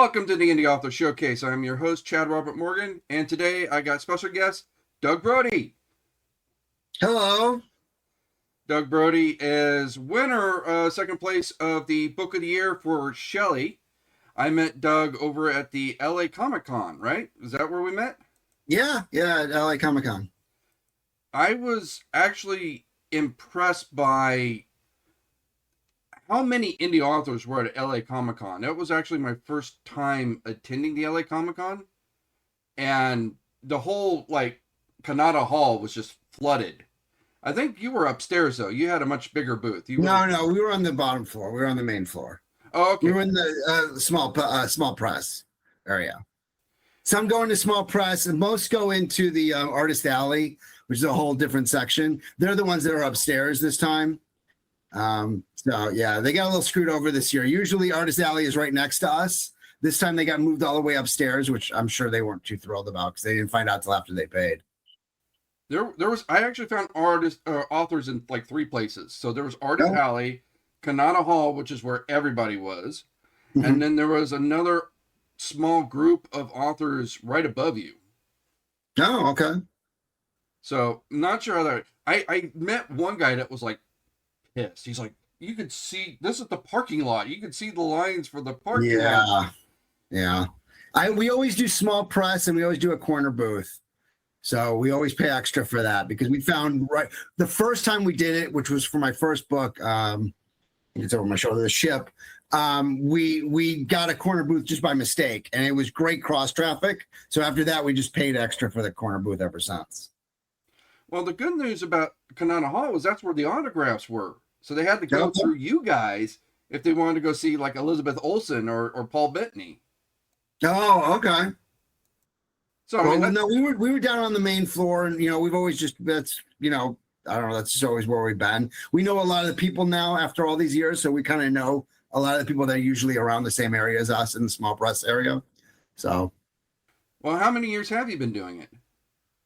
Welcome to the Indie Author Showcase. I'm your host, Chad Robert Morgan, and today I got special guest, Doug Brode. Hello. Doug Brode is winner, second place of the Book of the Year for Shelli. I met Doug over at the LA Comic Con, right? Is that where we met? Yeah, at LA Comic Con. I was actually impressed by how many indie authors were at LA Comic Con. That was actually my first time attending the LA Comic Con. And the whole, Kanata Hall was just flooded. I think you were upstairs, though. You had a much bigger booth. No, we were on the bottom floor. We were on the main floor. Oh, okay. We were in the small press area. Some go into small press, and most go into the Artist Alley, which is a whole different section. They're the ones that are upstairs this time. So yeah, they got a little screwed over this year. Usually Artist Alley is right next to us. This time they got moved all the way upstairs, which I'm sure they weren't too thrilled about because they didn't find out till after they paid. I actually found authors in like three places. So there was Artist Alley, Kanata Hall, which is where everybody was. Mm-hmm. And then there was another small group of authors right above you. Oh, okay. So I'm not sure how that, I met one guy that was like pissed. He's like, you could see, this is the parking lot. You could see the lines for the parking lot. Yeah. We always do small press and we always do a corner booth. So we always pay extra for that because we found the first time we did it, which was for my first book, it's over my shoulder, The Ship. We got a corner booth just by mistake and it was great cross traffic. So after that, we just paid extra for the corner booth ever since. Well, the good news about Kanata Hall was that's where the autographs were. So they had to go through you guys if they wanted to go see like Elizabeth Olsen or Paul Bettany. Oh, okay. So we were down on the main floor, and we've always just I don't know, that's just always where we've been. We know a lot of the people now after all these years, so we kind of know a lot of the people that are usually around the same area as us in the small press area. So, well, how many years have you been doing it?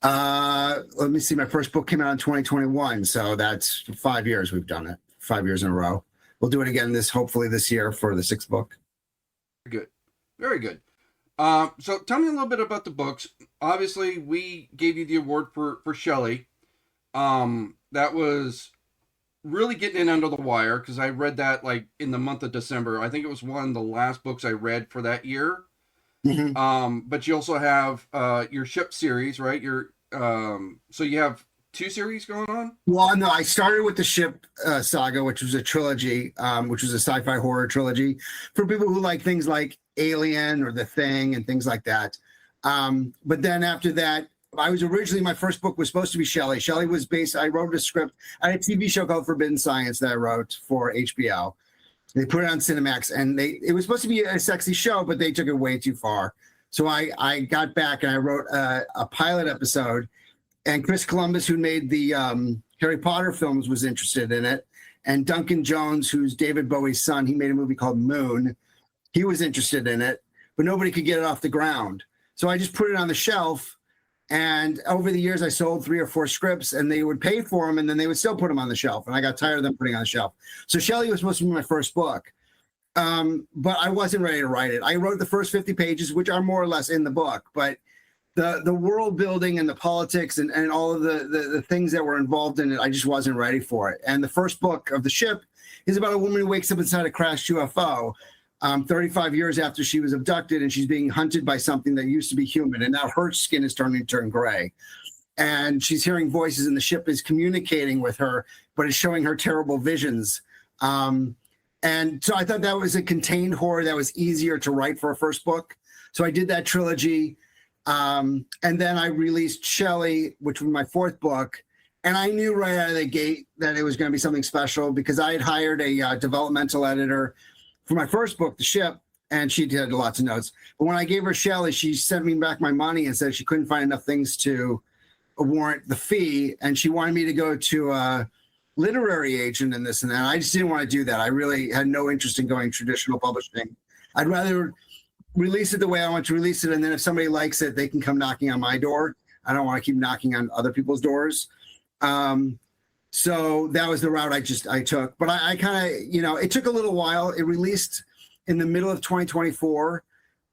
Let me see. My first book came out in 2021, so that's 5 years we've done it. 5 years in a row. We'll do it again hopefully this year for the sixth book. Good. Very good. So tell me a little bit about the books. Obviously, we gave you the award for Shelli. That was really getting in under the wire because I read that like in the month of December. I think it was one of the last books I read for that year. Mm-hmm. But you also have your Ship series, right? So you have two series going on? Well, no, I started with the Ship saga, which was a trilogy, which was a sci-fi horror trilogy for people who like things like Alien or The Thing and things like that. But then after that, my first book was supposed to be Shelli. Shelli was I wrote a script. I had a TV show called Forbidden Science that I wrote for HBO. They put it on Cinemax, and it was supposed to be a sexy show, but they took it way too far. So I got back and I wrote a pilot episode, and Chris Columbus, who made the Harry Potter films, was interested in it. And Duncan Jones, who's David Bowie's son, he made a movie called Moon. He was interested in it, but nobody could get it off the ground. So I just put it on the shelf. And over the years, I sold 3 or 4 scripts, and they would pay for them, and then they would still put them on the shelf. And I got tired of them putting on the shelf. So Shelli was supposed to be my first book, but I wasn't ready to write it. I wrote the first 50 pages, which are more or less in the book, but the world building and the politics and all of the things that were involved in it, I just wasn't ready for it. And the first book of The Ship is about a woman who wakes up inside a crashed UFO 35 years after she was abducted, and she's being hunted by something that used to be human, and now her skin is starting to turn gray. And she's hearing voices, and the ship is communicating with her, but it's showing her terrible visions. And so I thought that was a contained horror that was easier to write for a first book. So I did that trilogy. And then I released Shelli, which was my fourth book. And I knew right out of the gate that it was going to be something special because I had hired a developmental editor for my first book, The Ship, and she did lots of notes. But when I gave her Shelli, she sent me back my money and said she couldn't find enough things to warrant the fee. And she wanted me to go to a literary agent and this and that. I just didn't want to do that. I really had no interest in going traditional publishing. I'd rather release it the way I want to release it. And then if somebody likes it, they can come knocking on my door. I don't want to keep knocking on other people's doors. So that was the route I took. But I kind of, it took a little while. It released in the middle of 2024.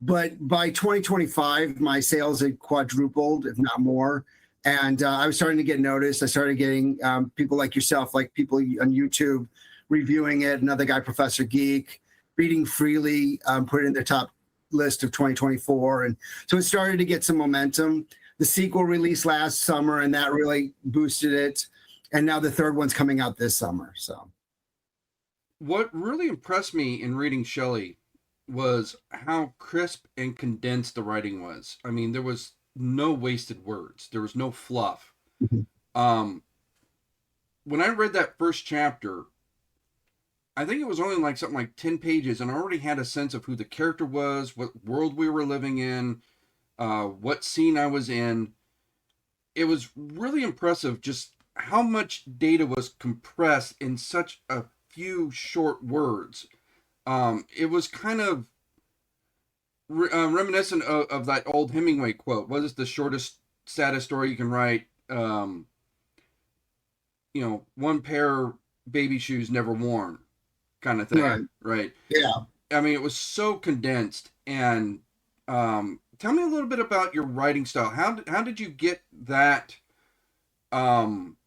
But by 2025, my sales had quadrupled, if not more. And I was starting to get noticed. I started getting people like yourself, like people on YouTube reviewing it. Another guy, Professor Geek, reading freely, put it in their top list of 2024. And so it started to get some momentum. The sequel released last summer, and that really boosted it. And now the third one's coming out this summer. So What really impressed me in reading Shelli was how crisp and condensed the writing was. I mean, there was no wasted words. There was no fluff. Mhm. Um, when I read that first chapter, I think it was only like something like 10 pages, and I already had a sense of who the character was, what world we were living in, what scene I was in. It was really impressive just how much data was compressed in such a few short words. It was kind of reminiscent of that old Hemingway quote. What is the shortest, saddest story you can write? One pair baby shoes never worn, kind of thing, Right. right? Yeah. I mean, it was so condensed. And tell me a little bit about your writing style. How did you get that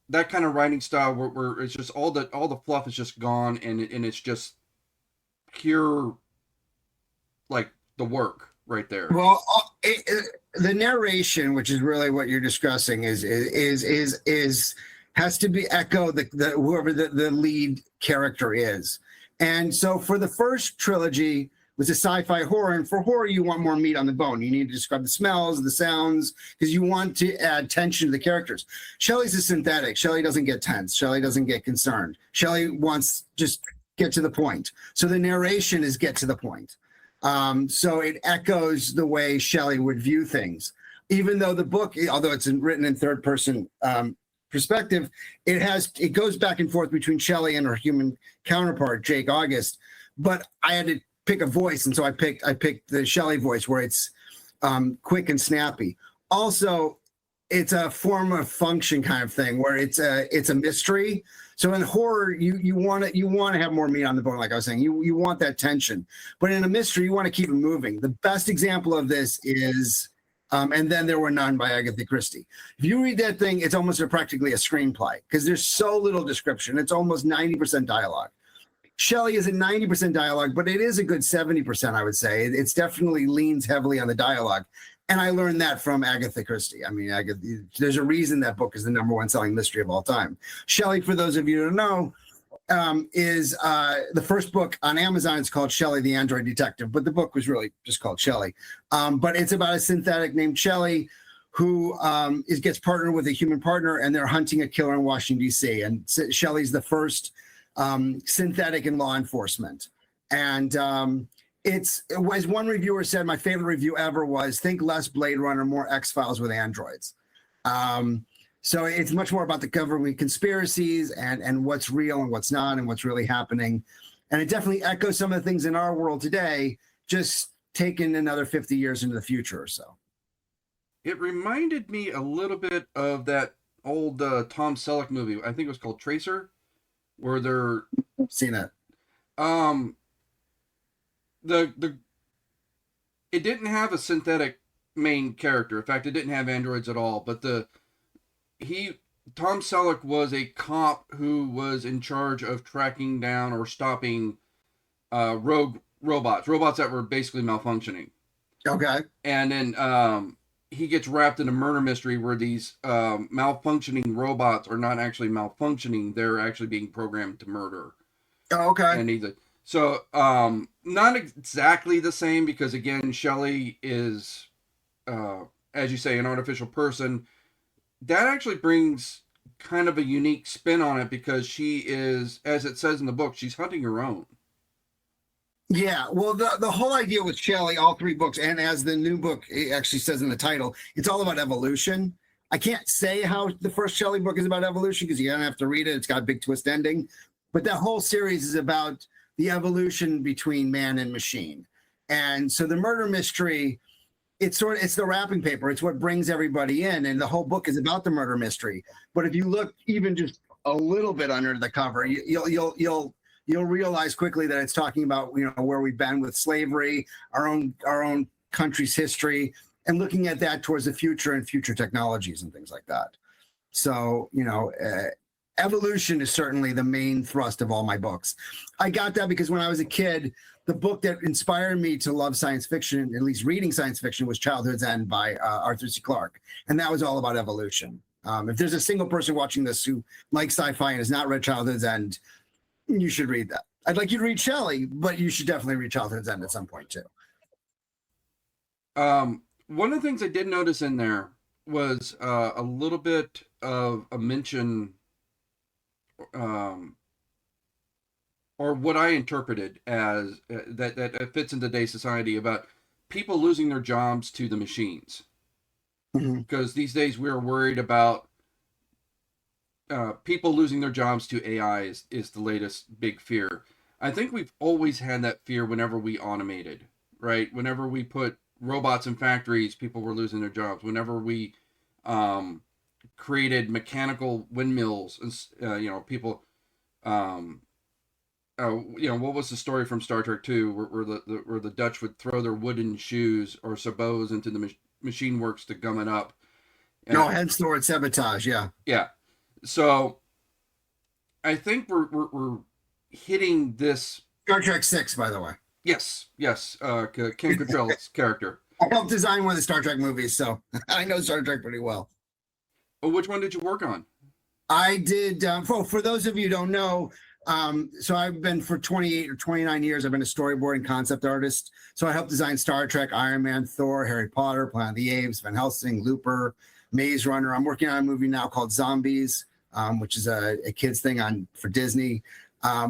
that kind of writing style where it's just all the fluff is just gone, and it's just pure, like, the work right there. Well, the narration, which is really what you're discussing, is has to be echo the whoever the lead character is. And so for the first trilogy was a sci-fi horror, and for horror you want more meat on the bone. You need to describe the smells, the sounds, because you want to add tension to the characters. Shelley's a synthetic. Shelley doesn't get tense. Shelley doesn't get concerned. Shelley wants just get to the point. So the narration is get to the point. So it echoes the way Shelley would view things. Even though the book, although it's written in third person perspective, it goes back and forth between Shelley and her human counterpart, Jake August. But I had to pick a voice, and so I picked the Shelley voice, where it's quick and snappy. Also, it's a form of function kind of thing, where it's a mystery. So in horror, you want to have more meat on the bone, like I was saying. You want that tension, but in a mystery, you want to keep it moving. The best example of this is And Then There Were None by Agatha Christie. If you read that thing, it's almost practically a screenplay because there's so little description. It's almost 90% dialogue. Shelley is a 90% dialogue, but it is a good 70%, I would say. It's definitely leans heavily on the dialogue. And I learned that from Agatha Christie. I mean, there's a reason that book is the #1 selling mystery of all time. Shelley, for those of you who don't know, is the first book on Amazon. It's called Shelley, the Android Detective, but the book was really just called Shelley. But it's about a synthetic named Shelley who gets partnered with a human partner, and they're hunting a killer in Washington, D.C. And Shelley's the first synthetic in law enforcement. And it's, as one reviewer said, my favorite review ever was, think less Blade Runner, more X-Files with androids. So it's much more about the government conspiracies and what's real and what's not and what's really happening. And it definitely echoes some of the things in our world today, just taken another 50 years into the future or so. It reminded me a little bit of that old Tom Selleck movie. I think it was called Tracer, where they're seen it. It didn't have a synthetic main character. In fact, it didn't have androids at all. But Tom Selleck was a cop who was in charge of tracking down or stopping rogue robots that were basically malfunctioning. Okay. And then he gets wrapped in a murder mystery where these malfunctioning robots are not actually malfunctioning; they're actually being programmed to murder. Oh, okay. And not exactly the same, because again, Shelley is, as you say, an artificial person. That actually brings kind of a unique spin on it, because she is, as it says in the book, she's hunting her own. Yeah, well, the whole idea with Shelley, all three books, and as the new book actually says in the title, it's all about evolution. I can't say how the first Shelley book is about evolution because you're going to have to read it. It's got a big twist ending. But that whole series is about the evolution between man and machine. And so the murder mystery, it's the wrapping paper. It's what brings everybody in. And the whole book is about the murder mystery. But if you look even just a little bit under the cover, you'll realize quickly that it's talking about, where we've been with slavery, our own country's history and looking at that towards the future and future technologies and things like that. So, evolution is certainly the main thrust of all my books. I got that because when I was a kid, the book that inspired me to love science fiction, at least reading science fiction, was Childhood's End by Arthur C. Clarke. And that was all about evolution. If there's a single person watching this who likes sci-fi and has not read Childhood's End, you should read that. I'd like you to read Shelli, but you should definitely read Childhood's End at some point too. One of the things I did notice in there was a little bit of a mention, or what I interpreted as that fits in today's society, about people losing their jobs to the machines. Because these days we're worried about people losing their jobs to AI is the latest big fear. I think we've always had that fear whenever we automated, right? Whenever we put robots in factories, people were losing their jobs. Whenever we created mechanical windmills, and people, what was the story from Star Trek 2 where the Dutch would throw their wooden shoes or sabots into the machine works to gum it up? And, hence the word sabotage. Yeah. So I think we're hitting this. Star Trek 6, by the way. Yes. Kim Cattrall's character. I helped design one of the Star Trek movies, so I know Star Trek pretty well. Oh, which one did you work on? I did, for those of you who don't know, so I've been for 28 or 29 years, I've been a storyboard and concept artist. So I helped design Star Trek, Iron Man, Thor, Harry Potter, Planet of the Apes, Van Helsing, Looper, Maze Runner. I'm working on a movie now called Zombies, which is a kids thing for Disney,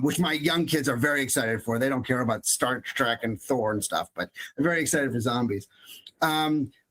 which my young kids are very excited for. They don't care about Star Trek and Thor and stuff, but they're very excited for Zombies.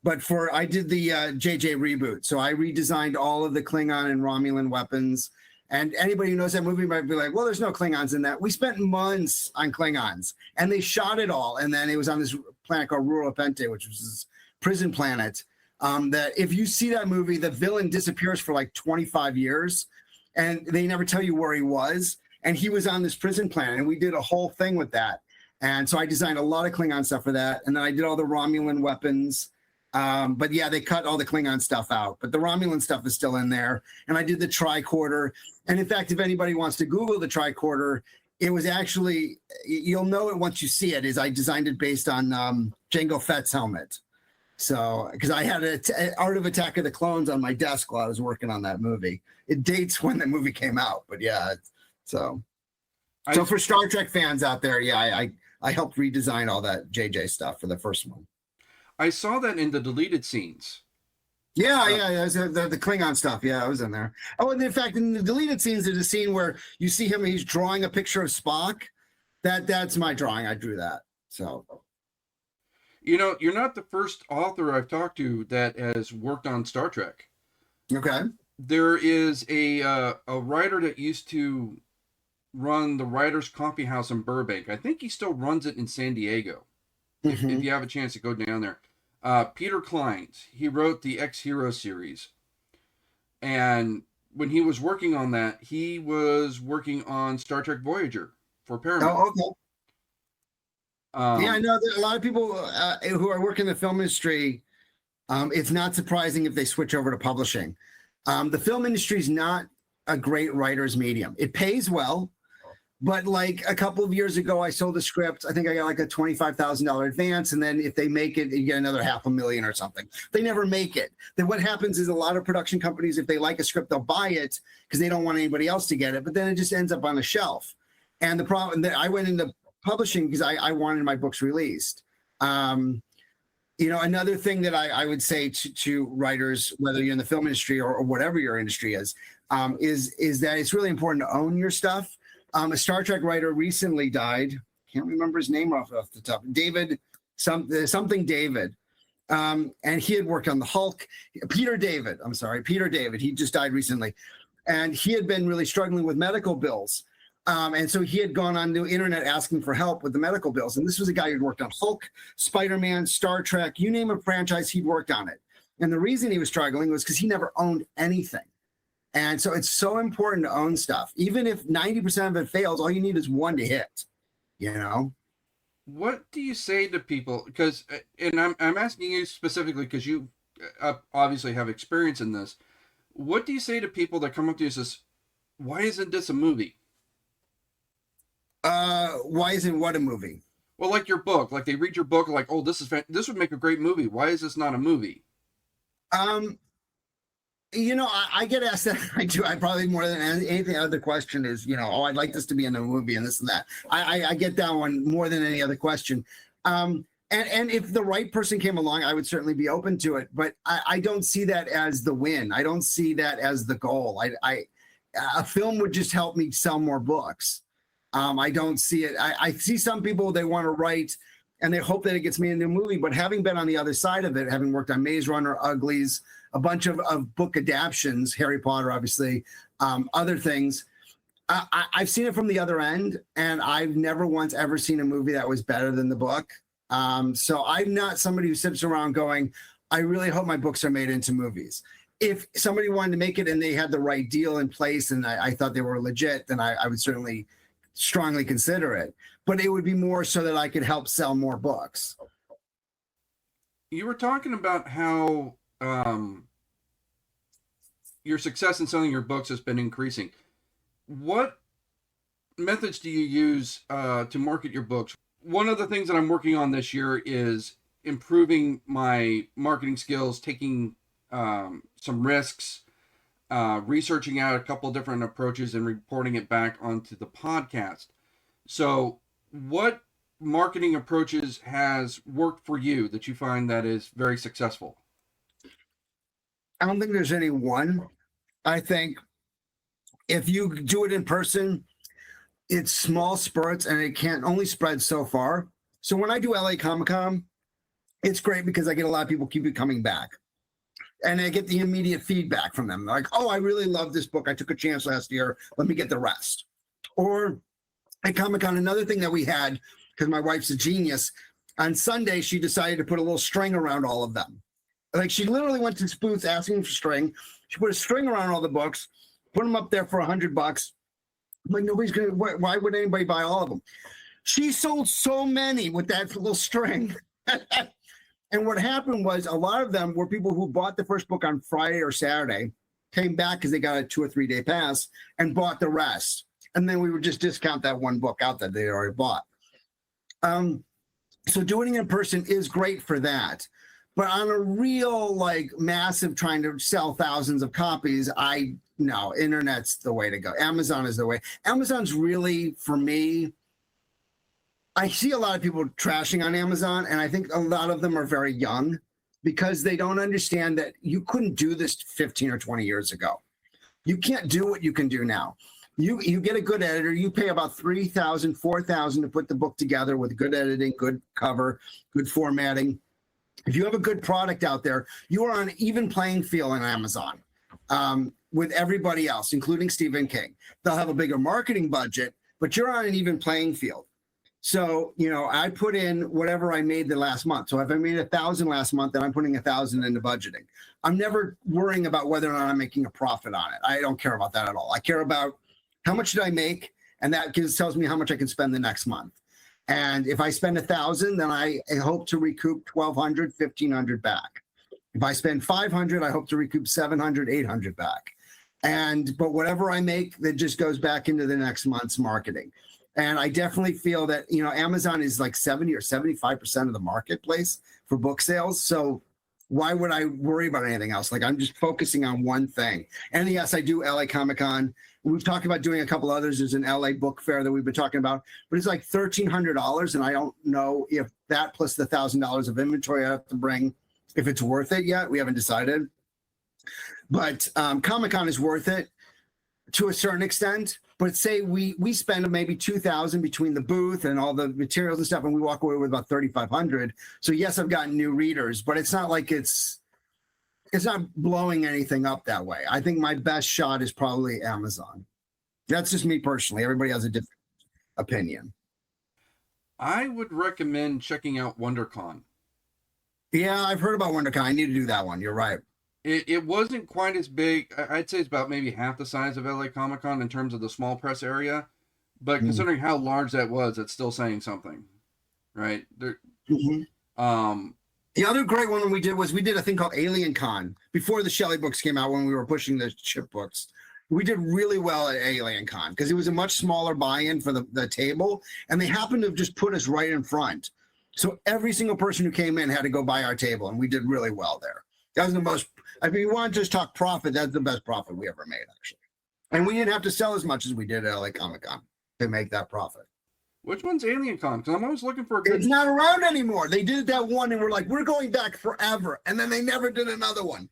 But I did the JJ reboot. So I redesigned all of the Klingon and Romulan weapons. And anybody who knows that movie might be like, well, there's no Klingons in that. We spent months on Klingons and they shot it all. And then it was on this planet called Rura Pente, which was this prison planet. That if you see that movie, the villain disappears for like 25 years and they never tell you where he was. And he was on this prison planet and we did a whole thing with that. And so I designed a lot of Klingon stuff for that. And then I did all the Romulan weapons. But yeah, they cut all the Klingon stuff out, but the Romulan stuff is still in there. And I did the tricorder. And in fact, if anybody wants to Google the tricorder, it was actually, you'll know it once you see it, is I designed it based on Jango Fett's helmet. So, because I had Art of Attack of the Clones on my desk while I was working on that movie. It dates when the movie came out, but yeah, so for Star Trek fans out there, yeah, I helped redesign all that JJ stuff for the first one. I saw that in the deleted scenes. Yeah, the Klingon stuff. Yeah, I was in there. Oh, and in fact, in the deleted scenes, there's a scene where you see him, he's drawing a picture of Spock. That's my drawing. I drew that. So, you're not the first author I've talked to that has worked on Star Trek. Okay. There is a writer that used to run the Writers' Coffee House in Burbank. I think he still runs it in San Diego. If you have a chance to go down there. Peter Clines, he wrote the X-Hero series. And when he was working on that, he was working on Star Trek Voyager for Paramount. Oh, okay. Yeah, I know that a lot of people who are working in the film industry, it's not surprising if they switch over to publishing. The film industry is not a great writer's medium. It pays well. But like a couple of years ago, I sold a script. I think I got like a $25,000 advance. And then if they make it, you get another $500,000 or something. They never make it. Then what happens is a lot of production companies, if they like a script, they'll buy it because they don't want anybody else to get it. But then it just ends up on the shelf. And the problem that I went into publishing because I wanted my books released. Another thing that I would say to writers, whether you're in the film industry or whatever your industry is that it's really important to own your stuff. A Star Trek writer recently died. Can't remember his name off the top. David, something David. And he had worked on the Hulk. Peter David. He just died recently. And he had been really struggling with medical bills. And so he had gone on the internet asking for help with the medical bills. And this was a guy who'd worked on Hulk, Spider-Man, Star Trek, you name a franchise, he'd worked on it. And the reason he was struggling was because he never owned anything. And so it's so important to own stuff. Even if 90% of it fails, all you need is one to hit, What do you say to people? Because, and I'm asking you specifically because you obviously have experience in this. What do you say to people that come up to you and says, "Why isn't this a movie?" Why isn't what a movie? Well, like your book, like they read your book, like, "Oh, this would make a great movie. Why is this not a movie?" Um, I get asked that. I do. I probably more than anything other question is, oh, I'd like this to be in a movie and this and that. I get that one more than any other question. And if the right person came along, I would certainly be open to it. But I don't see that as the win. I don't see that as the goal. A film would just help me sell more books. I don't see it. I see some people, they want to write and they hope that it gets me into a movie. But having been on the other side of it, having worked on Maze Runner, Uglies, a bunch of book adaptions, Harry Potter, obviously, other things, I've seen it from the other end, and I've never once ever seen a movie that was better than the book. So I'm not somebody who sits around going, I really hope my books are made into movies. If somebody wanted to make it and they had the right deal in place and I thought they were legit, then I would certainly strongly consider it. But it would be more so that I could help sell more books. You were talking about how your success in selling your books has been increasing. What methods do you use to market your books? One of the things that I'm working on this year is improving my marketing skills, taking some risks, researching out a couple different approaches and reporting it back onto the podcast. So, what marketing approaches has worked for you that you find that is very successful? I don't think there's any one. I think if you do it in person, it's small spurts and it can only spread so far. So when I do LA Comic Con, it's great because I get a lot of people keep coming back. And I get the immediate feedback from them. They're like, oh, I really love this book. I took a chance last year. Let me get the rest. Or at Comic Con, another thing that we had, because my wife's a genius, on Sunday, she decided to put a little string around all of them. Like she literally went to booths asking for string. She put a string around all the books, put them up there for $100. I'm like, nobody's going to, why would anybody buy all of them? She sold so many with that little string. And what happened was a lot of them were people who bought the first book on Friday or Saturday, came back because they got a 2 or 3 day pass and bought the rest. And then we would just discount that one book out that they already bought. So doing it in person is great for that. But on a real, like, massive trying to sell thousands of copies, no, internet's the way to go. Amazon is the way. Amazon's really, for me, I see a lot of people trashing on Amazon, and I think a lot of them are very young because they don't understand that you couldn't do this 15 or 20 years ago. You can't do what you can do now. You get a good editor, you pay about $3,000, $4,000 to put the book together with good editing, good cover, good formatting. If you have a good product out there, you are on an even playing field on Amazon with everybody else, including Stephen King. They'll have a bigger marketing budget, but you're on an even playing field. So, I put in whatever I made the last month. So if I made 1,000 last month, then I'm putting 1,000 into budgeting. I'm never worrying about whether or not I'm making a profit on it. I don't care about that at all. I care about how much did I make, and that tells me how much I can spend the next month. And if I spend 1,000, then I hope to recoup 1,200, 1,500 back. If I spend 500, I hope to recoup 700, 800 back. But whatever I make, that just goes back into the next month's marketing. And I definitely feel that, Amazon is like 70 or 75% of the marketplace for book sales. So why would I worry about anything else? Like, I'm just focusing on one thing. And yes, I do LA Comic Con. We've talked about doing a couple others. There's an LA book fair that we've been talking about, but it's like $1,300. And I don't know if that plus the $1,000 of inventory I have to bring, if it's worth it yet. We haven't decided. But Comic Con is worth it to a certain extent. But say we spend maybe $2,000 between the booth and all the materials and stuff, and we walk away with about $3,500. So yes, I've gotten new readers, but it's not like it's not blowing anything up that way. I think my best shot is probably Amazon. That's just me personally. Everybody has a different opinion. I would recommend checking out WonderCon. Yeah, I've heard about WonderCon. I need to do that one. You're right. It wasn't quite as big. I'd say it's about maybe half the size of LA Comic Con in terms of the small press area. But considering how large that was, it's still saying something, right? Mhm. Um, The other great one we did a thing called Alien Con before the Shelli books came out when we were pushing the ship books. We did really well at Alien Con because it was a much smaller buy-in for the table, and they happened to have just put us right in front. So every single person who came in had to go buy our table, and we did really well there. That was the most. I mean, you want to just talk profit? That's the best profit we ever made, actually. And we didn't have to sell as much as we did at LA Comic Con to make that profit. which one's Alien Con? Because I'm always looking for a good. It's not around anymore. They did that one, and we're like, we're going back forever, and then they never did another one.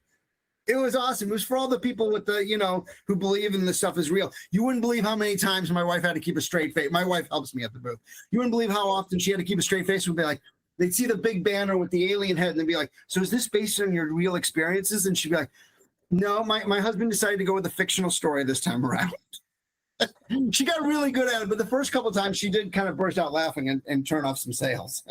It was awesome. It was for all the people with the, who believe in this stuff is real. You wouldn't believe how many times my wife had to keep a straight face. My wife helps me at the booth. You wouldn't believe how often she had to keep a straight face. Would be like, they'd see the big banner with the alien head, and they'd be like, "So is this based on your real experiences?" And she'd be like, "No, my husband decided to go with a fictional story this time around." She got really good at it, but the first couple of times she did kind of burst out laughing and turn off some sales.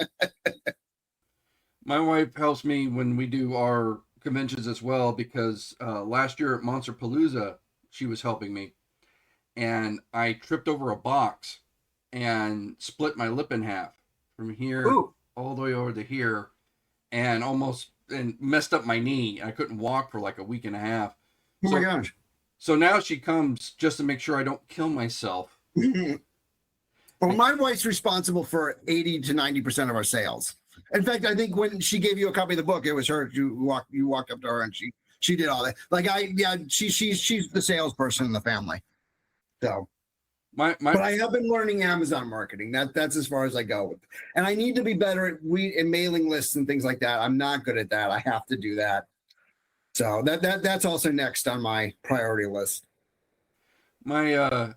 My wife helps me when we do our conventions as well, because last year at Monster Palooza, she was helping me, and I tripped over a box and split my lip in half from here Ooh. all the way over to here, and messed up my knee. I couldn't walk for like a week and a half. Oh my gosh. So now she comes just to make sure I don't kill myself. Well, my wife's responsible for 80 to 90% of our sales. In fact, I think when she gave you a copy of the book, it was her. You walked up to her and she did all that. She's the salesperson in the family. So, but I have been learning Amazon marketing. That's as far as I go with. And I need to be better at mailing lists and things like that. I'm not good at that. I have to do that. So that's also next on my priority list. My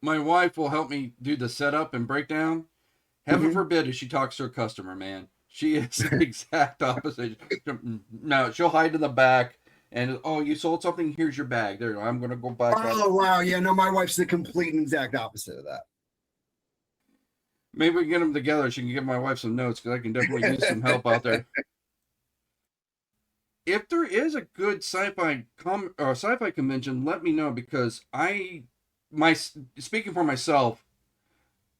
wife will help me do the setup and breakdown. Heaven forbid if she talks to a customer, man. She is the exact opposite. No, she'll hide in the back and, "Oh, you sold something? Here's your bag. There, I'm going to go buy that." Oh, wow. Yeah, no, my wife's the complete and exact opposite of that. Maybe we can get them together. She can give my wife some notes, because I can definitely use some help out there. If there is a good sci-fi convention, let me know, because speaking for myself,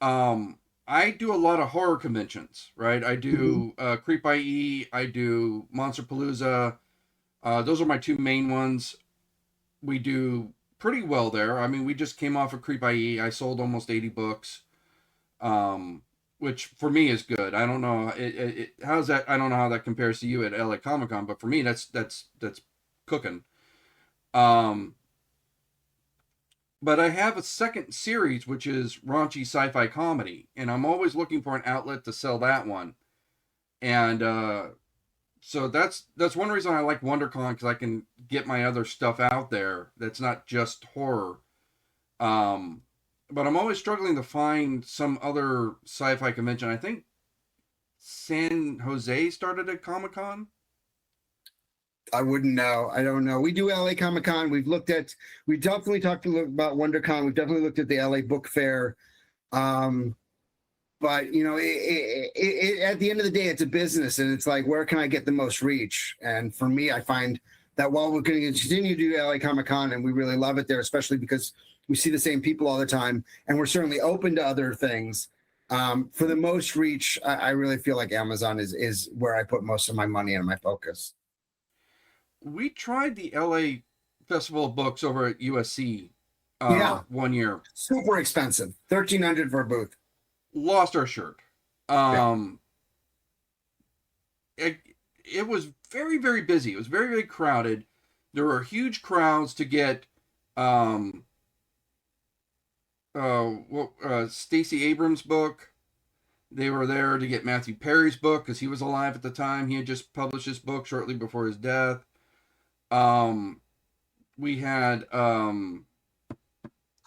I do a lot of horror conventions, right? I do Creep IE, I do Monster Palooza. Those are my two main ones. We do pretty well there. I mean, we just came off of Creep IE. I sold almost 80 books, which for me is good. I don't know how's that. I don't know how that compares to you at LA Comic Con, but for me, that's cooking. But I have a second series, which is raunchy sci-fi comedy, and I'm always looking for an outlet to sell that one. And so that's one reason I like WonderCon, because I can get my other stuff out there that's not just horror. But I'm always struggling to find some other sci-fi convention. I think San Jose started at Comic-Con. I wouldn't know. I don't know. We do LA Comic Con. We definitely talked about WonderCon. We've definitely looked at the LA Book Fair. But at the end of the day, it's a business, and it's like, where can I get the most reach? And for me, I find that while we're going to continue to do LA Comic Con, and we really love it there, especially because we see the same people all the time, and we're certainly open to other things. For the most reach, I really feel like Amazon is where I put most of my money and my focus. We tried the LA Festival of Books over at USC 1 year. Super expensive. $1,300 for a booth. Lost our shirt. It was very, very busy. It was very, very crowded. There were huge crowds to get Stacey Abrams' book. They were there to get Matthew Perry's book, because he was alive at the time. He had just published his book shortly before his death. We had I'm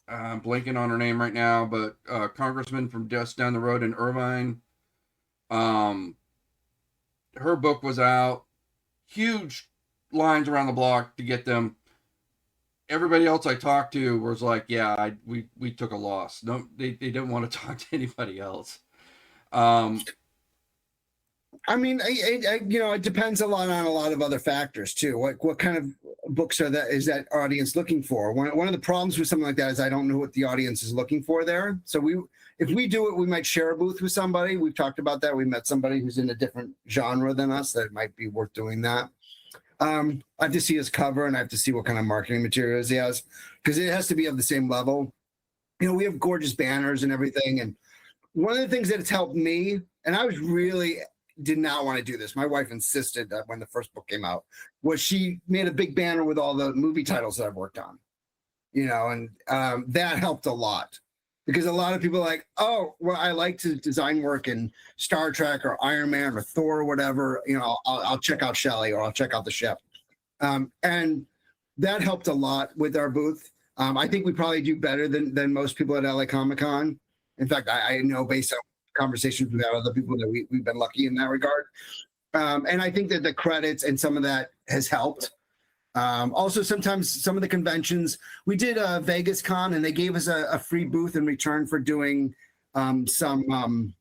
blanking on her name right now, but congressman from just down the road in Irvine. Her book was out. Huge lines around the block to get them. Everybody else I talked to was like, "Yeah, we took a loss." No, they didn't want to talk to anybody else. I mean, it depends a lot on a lot of other factors too. What kind of books is that audience looking for? One of the problems with something like that is I don't know what the audience is looking for there. So if we do it, we might share a booth with somebody. We've talked about that. We met somebody who's in a different genre than us. That might be worth doing that. I have to see his cover and I have to see what kind of marketing materials he has, because it has to be of the same level. We have gorgeous banners and everything. And one of the things that has helped me, and I was really did not want to do this. My wife insisted that when the first book came out, was she made a big banner with all the movie titles that I've worked on, and that helped a lot, because a lot of people are like, oh, well, I like to design work in Star Trek or Iron Man or Thor or whatever, I'll check out Shelli or I'll check out the ship. And that helped a lot with our booth. I think we probably do better than most people at LA Comic-Con. In fact, I know based on conversations with other people that we've been lucky in that regard. And I think that the credits and some of that has helped. Also, sometimes some of the conventions, we did a Vegas Con and they gave us a free booth in return for doing some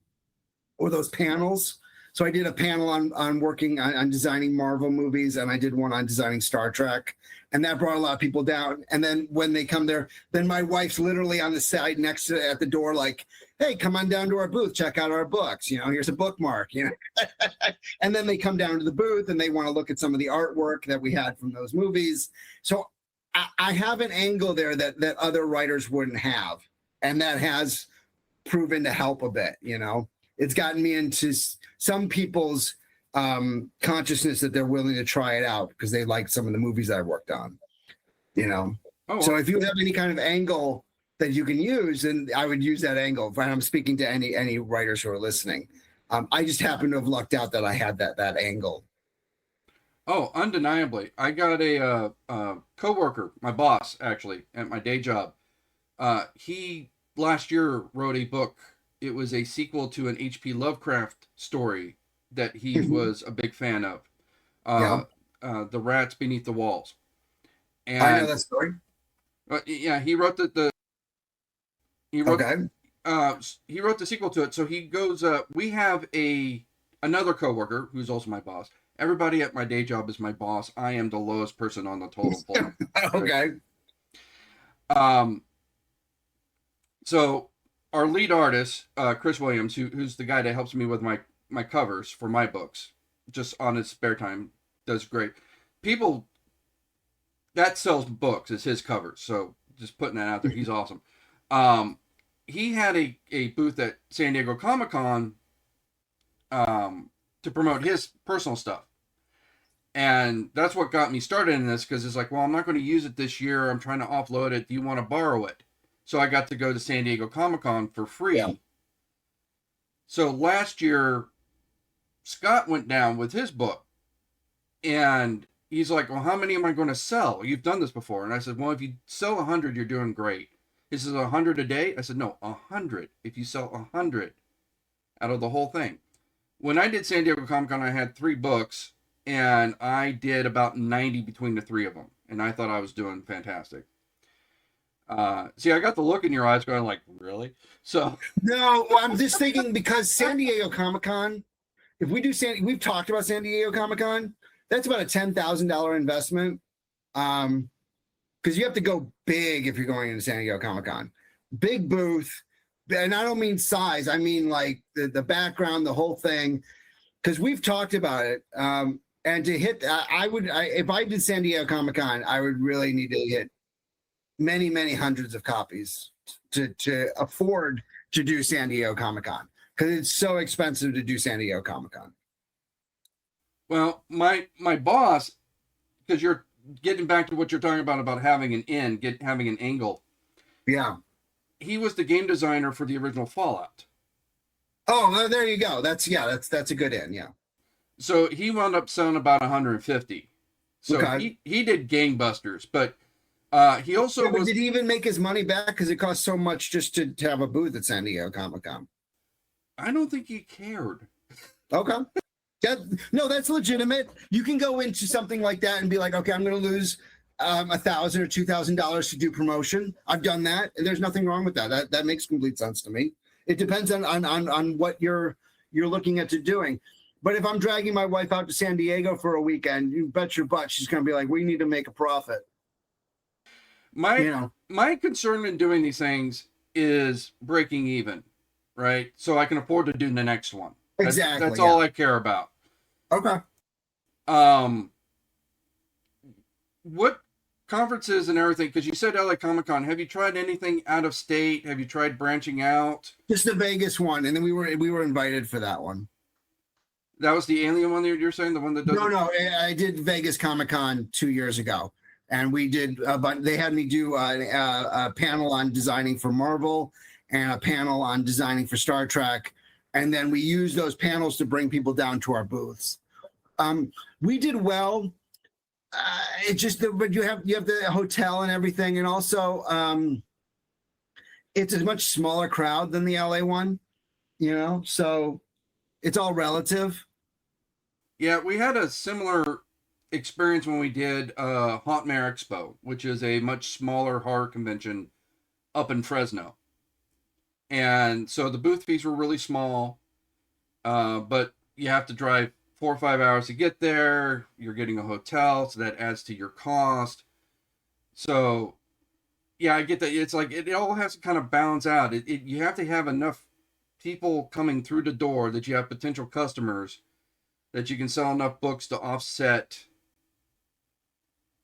or those panels. So I did a panel on working on designing Marvel movies, and I did one on designing Star Trek, and that brought a lot of people down. And then when they come there, then my wife's literally on the side next to at the door, like, hey, come on down to our booth, check out our books. Here's a bookmark. And then they come down to the booth and they want to look at some of the artwork that we had from those movies. So I have an angle there that other writers wouldn't have, and that has proven to help a bit. It's gotten me into some people's consciousness that they're willing to try it out because they like some of the movies I worked on, Oh, So if you have any kind of angle that you can use, then I would use that angle. If I'm speaking to any writers who are listening, I just happen to have lucked out that I had that angle. Oh, undeniably. I got a coworker, my boss, actually, at my day job. He last year wrote a book. It was a sequel to an H.P. Lovecraft story that he was a big fan of. The Rats Beneath the Walls. And I know that story. Yeah, he wrote he wrote Okay. he wrote the sequel to it. So he goes. We have another coworker who's also my boss. Everybody at my day job is my boss. I am the lowest person on the totem pole. Okay. So our lead artist, Chris Williams, who's the guy that helps me with my covers for my books, just on his spare time, does great. People that sells books is his covers. So just putting that out there, he's awesome. He had a booth at San Diego Comic-Con to promote his personal stuff. And that's what got me started in this, because it's like, well, I'm not going to use it this year. I'm trying to offload it. Do you want to borrow it? So I got to go to San Diego Comic-Con for free. Yeah. So last year, Scott went down with his book. And he's like, well, how many am I going to sell? You've done this before. And I said, well, if you sell 100, you're doing great. He says, 100 a day? I said, no, 100. If you sell 100 out of the whole thing. When I did San Diego Comic-Con, I had 3 books. And I did about 90 between the 3 of them. And I thought I was doing fantastic. See, I got the look in your eyes going like, really? So no, well, I'm just thinking, because San Diego Comic-Con, if we do we've talked about San Diego Comic-Con, that's about a $10,000 investment. Because you have to go big if you're going into San Diego Comic-Con. Big booth. And I don't mean size. I mean like the background, the whole thing. Because we've talked about it. And to hit, if I did San Diego Comic-Con, I would really need to hit many, many hundreds of copies to afford to do San Diego Comic-Con, because it's so expensive to do San Diego Comic-Con. Well, my boss, because you're getting back to what you're talking about having having an angle. Yeah. He was the game designer for the original Fallout. Oh, there you go. That's a good end. Yeah. So he wound up selling about 150. So okay. he did gangbusters, but he also did he even make his money back? Because it cost so much just to have a booth at San Diego Comic-Con. I don't think he cared. Okay. No, that's legitimate. You can go into something like that and be like, okay, I'm going to lose $1,000 or $2,000 to do promotion. I've done that, and there's nothing wrong with that. That makes complete sense to me. It depends on what you're looking at doing. But if I'm dragging my wife out to San Diego for a weekend, you bet your butt she's going to be like, we need to make a profit. My concern in doing these things is breaking even, right? So I can afford to do the next one. Exactly. That's all I care about. Okay. What conferences and everything, because you said LA Comic-Con, have you tried anything out of state? Have you tried branching out? Just the Vegas one, and then we were invited for that one. That was the alien one that you're saying, the one that doesn't... No, I did Vegas Comic-Con 2 years ago, and we did, but they had me do a panel on designing for Marvel and a panel on designing for Star Trek, and then we used those panels to bring people down to our booths. We did well. It's just but you have the hotel and everything, and also it's a much smaller crowd than the LA one, so it's all relative. Yeah, we had a similar experience when we did Hauntmare Expo, which is a much smaller horror convention up in Fresno. And so the booth fees were really small, but you have to drive 4 or 5 hours to get there. You're getting a hotel, so that adds to your cost. So, yeah, I get that. It's like it all has to kind of balance out. You have to have enough people coming through the door that you have potential customers, that you can sell enough books to offset,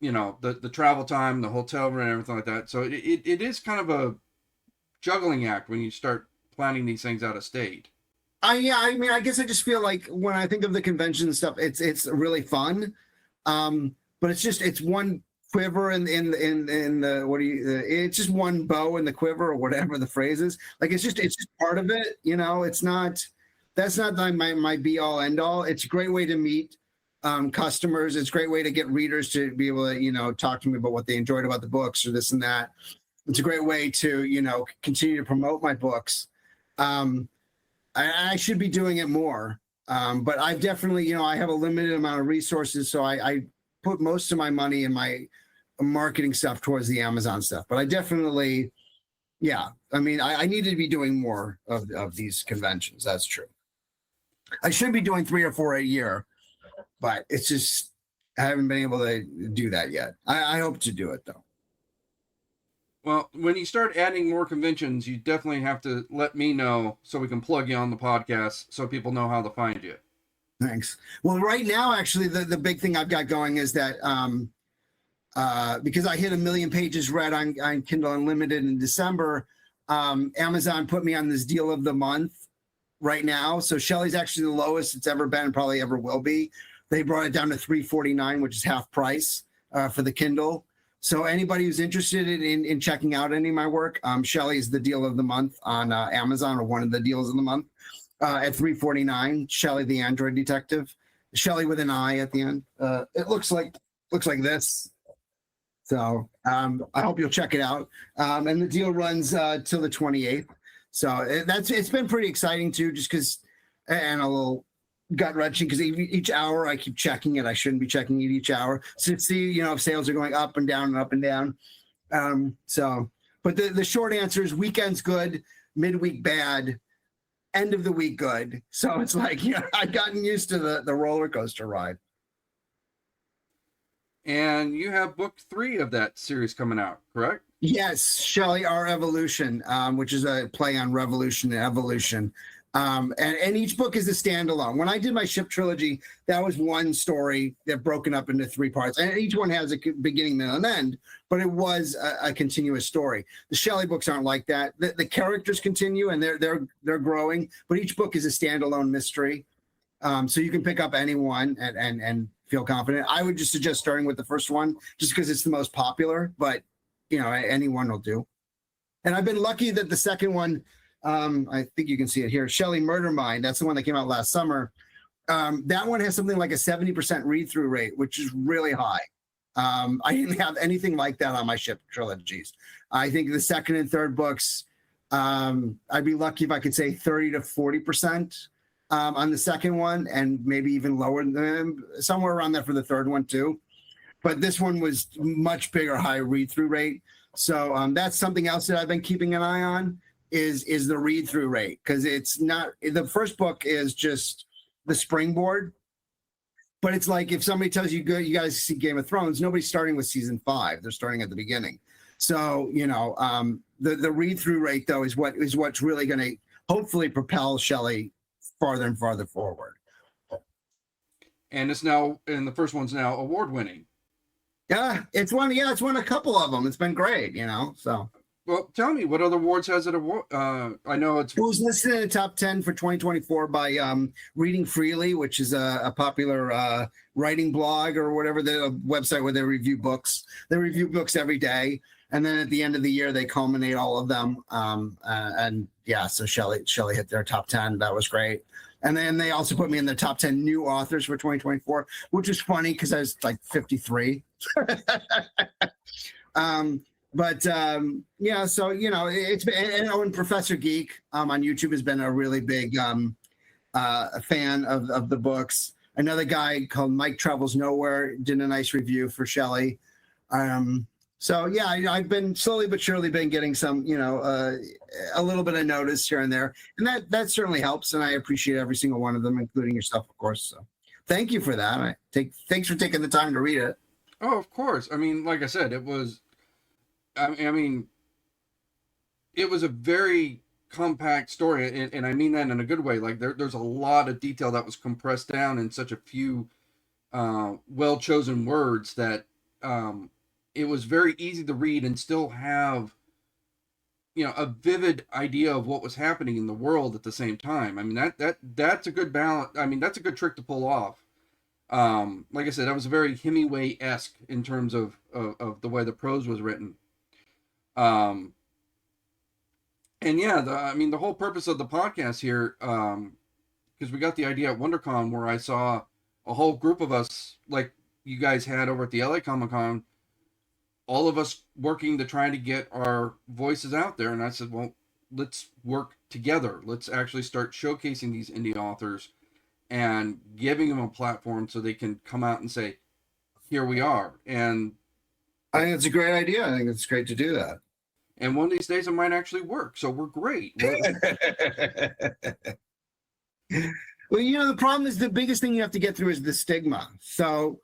the travel time, the hotel rent, and everything like that. So it is kind of a juggling act when you start planning these things out of state. I guess I just feel like when I think of the convention and stuff, it's really fun, but it's one quiver in the it's just one bow in the quiver, or whatever the phrase is. Like it's just part of it, It's not, that's not my be all end all. It's a great way to meet customers. It's a great way to get readers to be able to talk to me about what they enjoyed about the books or this and that. It's a great way to continue to promote my books. I should be doing it more, but I've definitely, I have a limited amount of resources, so I put most of my money in my marketing stuff towards the Amazon stuff. But I definitely, I need to be doing more of these conventions. That's true. I should be doing 3 or 4 a year, but it's just I haven't been able to do that yet. I hope to do it though. Well, when you start adding more conventions, you definitely have to let me know so we can plug you on the podcast so people know how to find you. Thanks. Well, right now, actually, the big thing I've got going is that because I hit 1 million pages read on Kindle Unlimited in December, Amazon put me on this deal of the month right now. So Shelli's actually the lowest it's ever been and probably ever will be. They brought it down to $3.49, which is half price for the Kindle. So anybody who's interested in checking out any of my work, Shelli is the deal of the month on Amazon, or one of the deals of the month, at $3.49. Shelli, the Android Detective. Shelli with an I at the end. It looks like this. So I hope you'll check it out. And the deal runs till the 28th. So it's been pretty exciting too, just because, and a little gut wrenching because each hour I keep checking it. I shouldn't be checking it each hour. So to see, if sales are going up and down and up and down. But the short answer is weekend's good, midweek bad, end of the week good. So it's like, I've gotten used to the roller coaster ride. And you have book 3 of that series coming out, correct? Yes, Shelli, Our Evolution, which is a play on revolution and evolution. And each book is a standalone. When I did my Ship trilogy, that was one story that broken up into 3 parts. And each one has a beginning, middle, and end, but it was a continuous story. The Shelli books aren't like that. The characters continue and they're growing, but each book is a standalone mystery. So you can pick up any one and feel confident. I would just suggest starting with the first one just because it's the most popular, but any one will do. And I've been lucky that the second one, I think you can see it here, Shelli Murder Mind. That's the one that came out last summer. That one has something like a 70% read-through rate, which is really high. I didn't have anything like that on my Ship trilogies. I think the second and third books, I'd be lucky if I could say 30 to 40% on the second one, and maybe even lower than somewhere around there for the third one too. But this one was much bigger, high read-through rate. So that's something else that I've been keeping an eye on. Is the read-through rate, because it's not, the first book is just the springboard. But it's like if somebody tells you you guys see Game of Thrones, nobody's starting with season 5. They're starting at the beginning. So, the read-through rate, though, is what's really going to hopefully propel Shelli farther and farther forward. And the first one's now award-winning. Yeah, it's won a couple of them. It's been great, so. Well, tell me, what other awards has it award? I know it was listed in the top 10 for 2024 by Reading Freely, which is a popular writing blog or whatever, the website where they review books. They review books every day, and then at the end of the year they culminate all of them. So Shelli hit their top 10. That was great. And then they also put me in the top 10 new authors for 2024, which is funny because I was like 53. It's been, and Professor Geek on YouTube has been a really big fan of the books. Another guy called Mike Travels Nowhere did a nice review for Shelli. I've been slowly but surely been getting some, a little bit of notice here and there, and that certainly helps. And I appreciate every single one of them, including yourself, of course. So thank you for that. Thanks for taking the time to read it. Oh, of course. I mean, like I said, it was a very compact story, and I mean that in a good way. Like there's a lot of detail that was compressed down in such a few well-chosen words that it was very easy to read and still have a vivid idea of what was happening in the world at the same time. I mean, that's a good balance. I mean, that's a good trick to pull off. Like I said, that was very Hemingway-esque in terms of the way the prose was written. The whole purpose of the podcast here, because we got the idea at WonderCon where I saw a whole group of us, like you guys had over at the LA Comic-Con, all of us working to try to get our voices out there. And I said, well, let's work together. Let's actually start showcasing these indie authors and giving them a platform so they can come out and say, here we are. And I think it's a great idea. I think it's great to do that. And one of these days it might actually work. So we're great. Well, the problem is the biggest thing you have to get through is the stigma. So,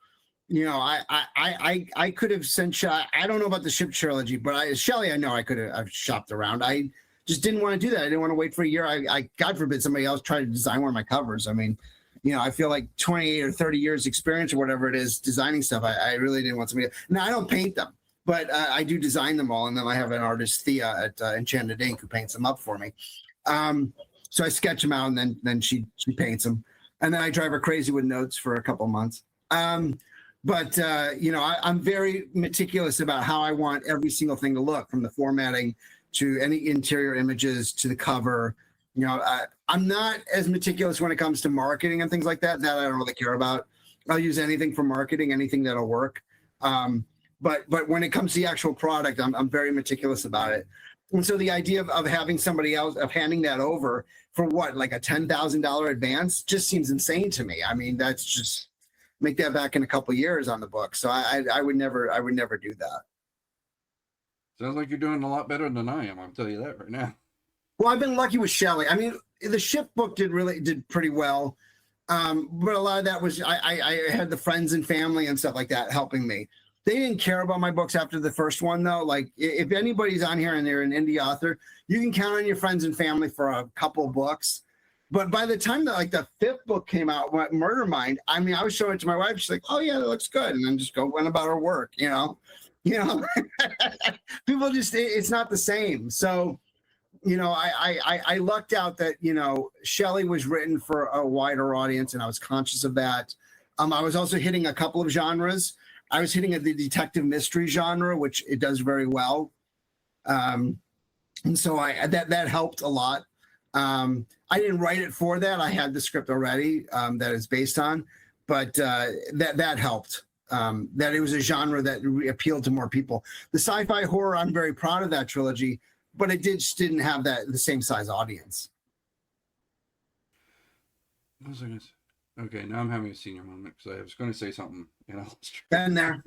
I could have sent I don't know about the Ship trilogy, but Shelli, I know I've shopped around. I just didn't want to do that. I didn't want to wait for a year. I God forbid somebody else try to design one of my covers. I mean, I feel like 28 or 30 years experience or whatever it is designing stuff. I really didn't want somebody. Now I don't paint them, but I do design them all, and then I have an artist, Thea at Enchanted Ink, who paints them up for me. So I sketch them out, and then she paints them, and then I drive her crazy with notes for a couple months. I'm very meticulous about how I want every single thing to look, from the formatting to any interior images to the cover. I'm not as meticulous when it comes to marketing and things like that. That I don't really care about. I'll use anything for marketing, anything that'll work. But when it comes to the actual product, I'm very meticulous about it. And so the idea of having somebody else, of handing that over for what, like a $10,000 advance, just seems insane to me. I mean, that's just make that back in a couple of years on the book. So I would never do that. Sounds like you're doing a lot better than I am. I'll tell you that right now. Well, I've been lucky with Shelli. I mean, the Ship book did pretty well. But a lot of that was, I had the friends and family and stuff like that helping me. They didn't care about my books after the first one, though. Like, if anybody's on here and they're an indie author, you can count on your friends and family for a couple of books. But by the time that the 5th book came out, Murder Mind, I mean, I was showing it to my wife. She's like, "Oh yeah, that looks good," and then just went about her work. People just, it's not the same. So, I lucked out that Shelli was written for a wider audience, and I was conscious of that. I was also hitting a couple of genres. I was hitting the detective mystery genre, which it does very well, and so that helped a lot. I didn't write it for that. I had the script already that it's based on, but that helped. That it was a genre that appealed to more people. The sci-fi horror, I'm very proud of that trilogy, but it just didn't have the same size audience. What was I going to say? Okay, now I'm having a senior moment because I was going to say something. Been there.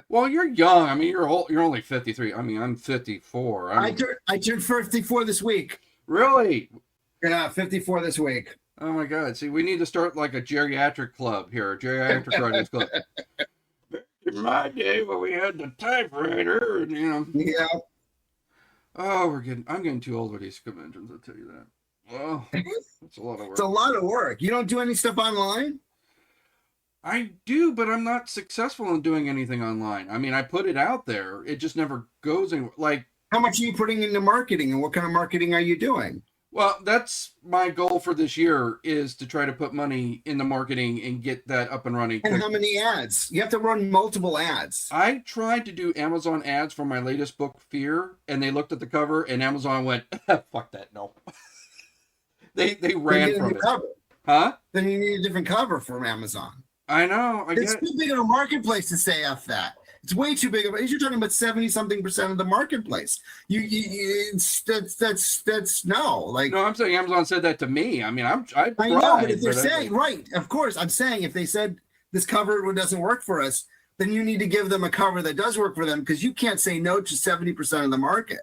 Well, you're young. I mean, you're only 53. I mean, I'm 54. I turned 54 this week. Really? Yeah, 54 this week. Oh my God! See, we need to start like a geriatric club here, a geriatric writers club. In my day, when we had the typewriter, and Yeah. oh, I'm getting too old for these conventions. I'll tell you that. Well, that's a lot of It's a work. lot of work. You don't do any stuff online? I do, but I'm not successful in doing anything online. I mean, I put it out there. It just never goes anywhere. Like, How much are you putting into marketing, and what kind of marketing are you doing? well, that's my goal for this year is to try to put money in the marketing and get that up and running And quick. how many ads? You have to run multiple ads. I tried to do Amazon ads for my latest book, Fear, and they looked at the cover, and Amazon went, "Fuck that, no." They Then you ran need a from new it, cover. huh? Then you need a different cover from Amazon. I know. I It's get. too big of a marketplace to say F that. It's way too big of a. You're talking about 70-something% of the marketplace. That's no. Like, No, I'm saying Amazon said that to me. I mean, I I know, but if tried, they're but saying, right, of course, I'm saying if they said this cover doesn't work for us, then you need to give them a cover that does work for them, because you can't say no to 70% of the market.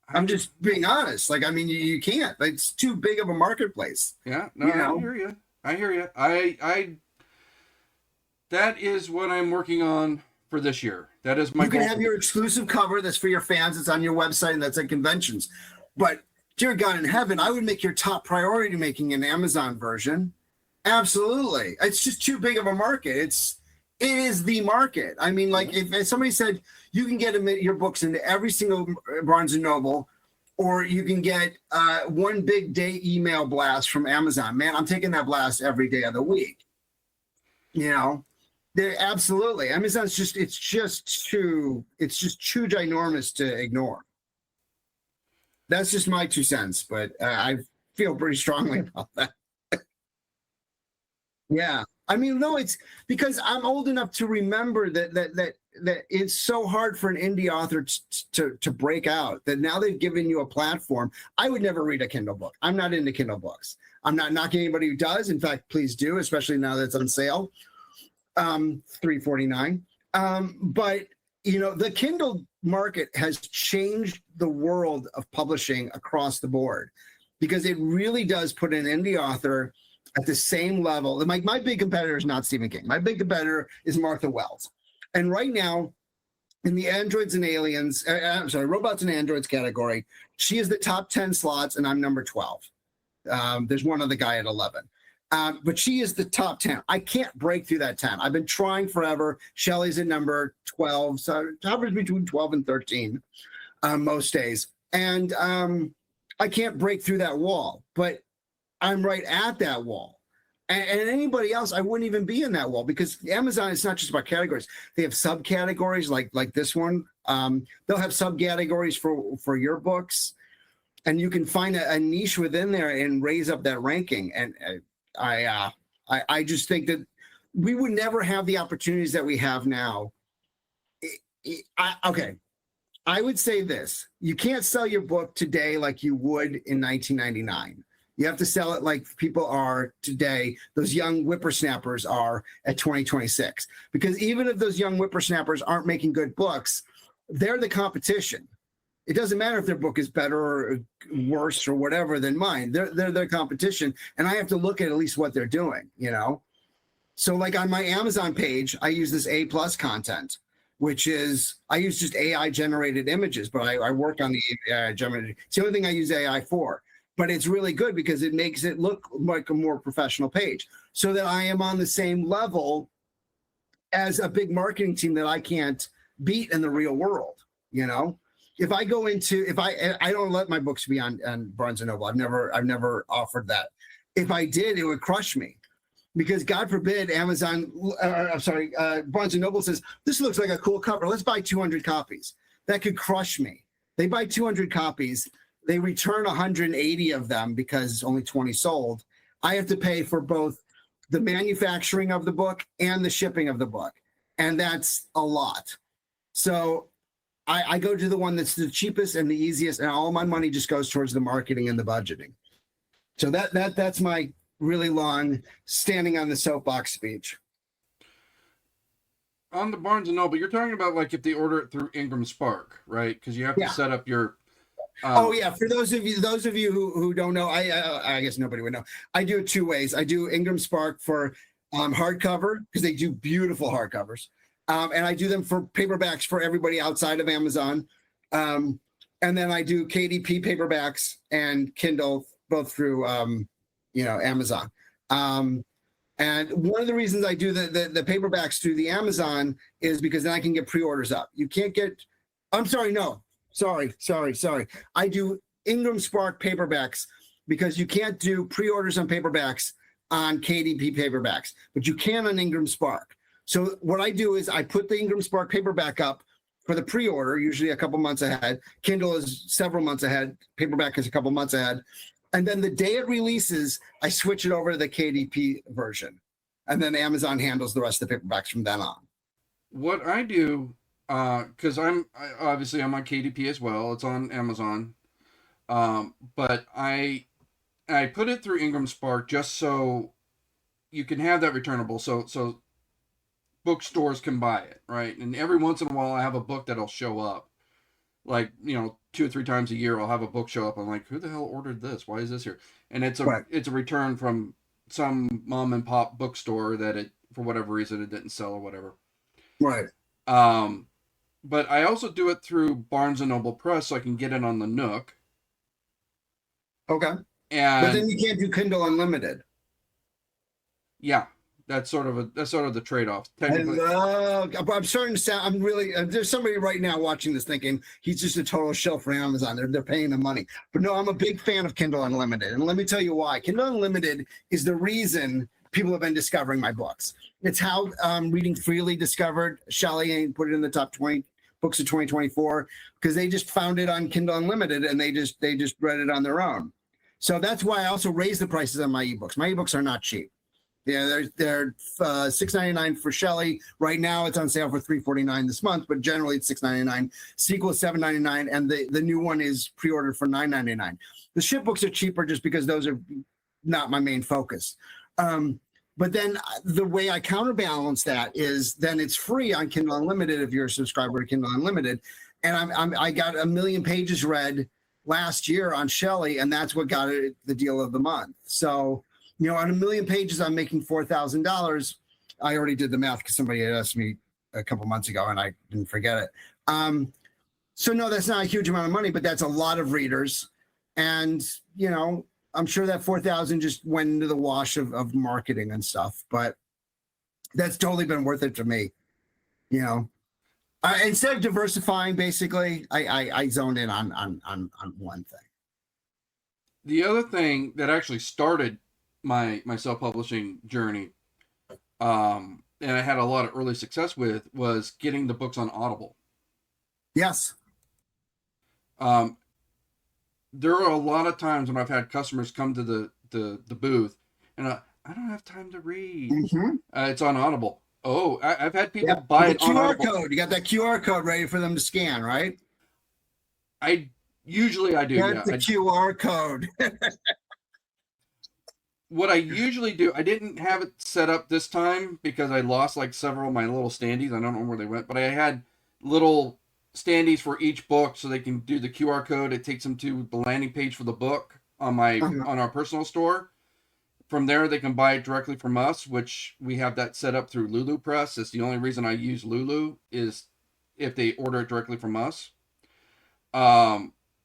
I'm just being honest. Like, I mean, you can't. It's too big of a marketplace. Yeah, no, You know? I hear you. I hear you. I that is what I'm working on for this year. That is my You can goal. have your exclusive cover that's for your fans. It's on your website and that's at conventions. But dear God in heaven, I would make your top priority making an Amazon version. Absolutely. It's just too big of a market. It is the market. I mean, like if somebody said you can get your books into every single Barnes and Noble, or you can get one big day email blast from Amazon, man, I'm taking that blast every day of the week. You know, they absolutely. Amazon's it's just too ginormous to ignore. That's just my 2 cents, but I feel pretty strongly about that. Yeah. I mean, no, it's because I'm old enough to remember that it's so hard for an indie author to break out, that now they've given you a platform. I would never read a Kindle book. I'm not into Kindle books. I'm not knocking anybody who does. In fact, please do, especially now that it's on sale. $3.49. But the Kindle market has changed the world of publishing across the board, because it really does put an indie author at the same level. My big competitor is not Stephen King. My big competitor is Martha Wells. And right now, in the androids and aliens, robots and androids category, she is the top 10 slots, and I'm number 12. There's one other guy at 11. But she is the top 10. I can't break through that 10. I've been trying forever. Shelli's at number 12. So it hovers between 12 and 13 most days. And I can't break through that wall. But I'm right at that wall. And anybody else, I wouldn't even be in that wall, because Amazon is not just about categories. They have subcategories like this one. They'll have subcategories for your books, and you can find a niche within there and raise up that ranking. And I just think that we would never have the opportunities that we have now. Okay. I would say this: you can't sell your book today like you would in 1999. You have to sell it like people are today, those young whippersnappers are at 2026. Because even if those young whippersnappers aren't making good books, they're the competition. It doesn't matter if their book is better or worse or whatever than mine. They're their competition, and I have to look at least what they're doing, So like on my Amazon page, I use this A+ content, which is, I use just AI generated images, but I work on the AI generated. It's the only thing I use AI for. But it's really good because it makes it look like a more professional page, so that I am on the same level as a big marketing team that I can't beat in the real world. If I go into, I don't let my books be on Barnes and Noble. I've never offered that. If I did, it would crush me, because God forbid Amazon, Barnes and Noble says, this looks like a cool cover. Let's buy 200 copies. That could crush me. They buy 200 copies. They return 180 of them because only 20 sold. I have to pay for both the manufacturing of the book and the shipping of the book. And that's a lot. So I go to the one that's the cheapest and the easiest, and all my money just goes towards the marketing and the budgeting. So that's my really long standing on the soapbox speech. On the Barnes and Noble, you're talking about like if they order it through Ingram Spark, right? Because you have to set up your Oh yeah, for those of you who don't know, I guess nobody would know. I do it two ways. I do Ingram Spark for hardcover because they do beautiful hardcovers, and I do them for paperbacks for everybody outside of Amazon, and then I do KDP paperbacks and Kindle both through Amazon. And one of the reasons I do the paperbacks through the Amazon is because then I can get pre-orders up. You can't get. I'm sorry, no. Sorry. I do Ingram Spark paperbacks because you can't do pre-orders on paperbacks on KDP paperbacks, but you can on Ingram Spark. So what I do is I put the Ingram Spark paperback up for the pre-order, usually a couple months ahead. Kindle is several months ahead. Paperback is a couple months ahead. And then the day it releases, I switch it over to the KDP version. And then Amazon handles the rest of the paperbacks from then on. What I do, because I'm on KDP as well. It's on Amazon, but I put it through Ingram Spark just so you can have that returnable. So bookstores can buy it, right? And every once in a while, I have a book that'll show up, like 2 or 3 times a year. I'll have a book show up. I'm like, who the hell ordered this? Why is this here? And it's a return from some mom and pop bookstore that it, for whatever reason, it didn't sell or whatever. Right. But I also do it through Barnes and Noble Press, so I can get it on the Nook. Okay. And but then you can't do Kindle Unlimited. Yeah, that's sort of the trade-off. Technically, I'm starting to sound. I'm really. There's somebody right now watching this thinking he's just a total shell for Amazon. They're paying the money, but no, I'm a big fan of Kindle Unlimited, and let me tell you why. Kindle Unlimited is the reason people have been discovering my books. It's how Reading Freely discovered Shelli and put it in the top 20 books of 2024 because they just found it on Kindle Unlimited and they just read it on their own. So that's why I also raised the prices on my ebooks. My ebooks are not cheap. Yeah, they're $6.99 for Shelli. Right now, it's on sale for $3.49 this month, but generally it's $6.99. Sequel is $7.99, and the new one is pre-ordered for $9.99. The ship books are cheaper just because those are not my main focus. But then the way I counterbalance that is then it's free on Kindle Unlimited if you're a subscriber to Kindle Unlimited, and I got 1 million pages read last year on Shelli, and that's what got it the deal of the month. So. On 1 million pages, I'm making $4,000. I already did the math because somebody had asked me a couple months ago, and I didn't forget it. So no, that's not a huge amount of money, but that's a lot of readers. And, I'm sure that 4,000 just went into the wash of marketing and stuff, but that's totally been worth it to me. Instead of diversifying, basically, I zoned in on one thing. The other thing that actually started my self-publishing journey, and I had a lot of early success with, was getting the books on Audible. Yes. There are a lot of times when I've had customers come to the booth, and I don't have time to read. Mm-hmm. It's on Audible. Oh, I've had people buy it on QR Audible. code. You got that QR code ready for them to scan, right? Usually I do. That's the QR code. What I usually do, I didn't have it set up this time because I lost like several of my little standees. I don't know where they went, but I had little standees for each book so they can do the QR code. It takes them to the landing page for the book on our personal store. From there, they can buy it directly from us, which we have that set up through Lulu Press. It's the only reason I use Lulu is if they order it directly from us.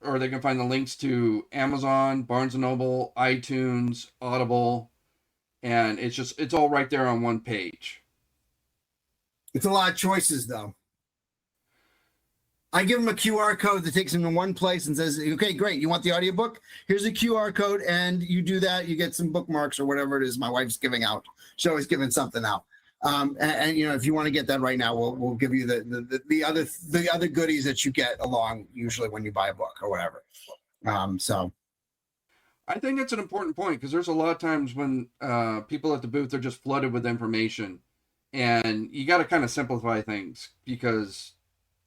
Or they can find the links to Amazon, Barnes & Noble, iTunes, Audible, and it's all right there on one page. It's a lot of choices, though. I give them a QR code that takes them to one place and says, okay, great, you want the audiobook? Here's a QR code, and you do that, you get some bookmarks or whatever it is my wife's giving out. She's always giving something out. And if you want to get that right now, we'll give you the other goodies that you get along usually when you buy a book or whatever. So I think that's an important point because there's a lot of times when people at the booth are just flooded with information, and you got to kind of simplify things because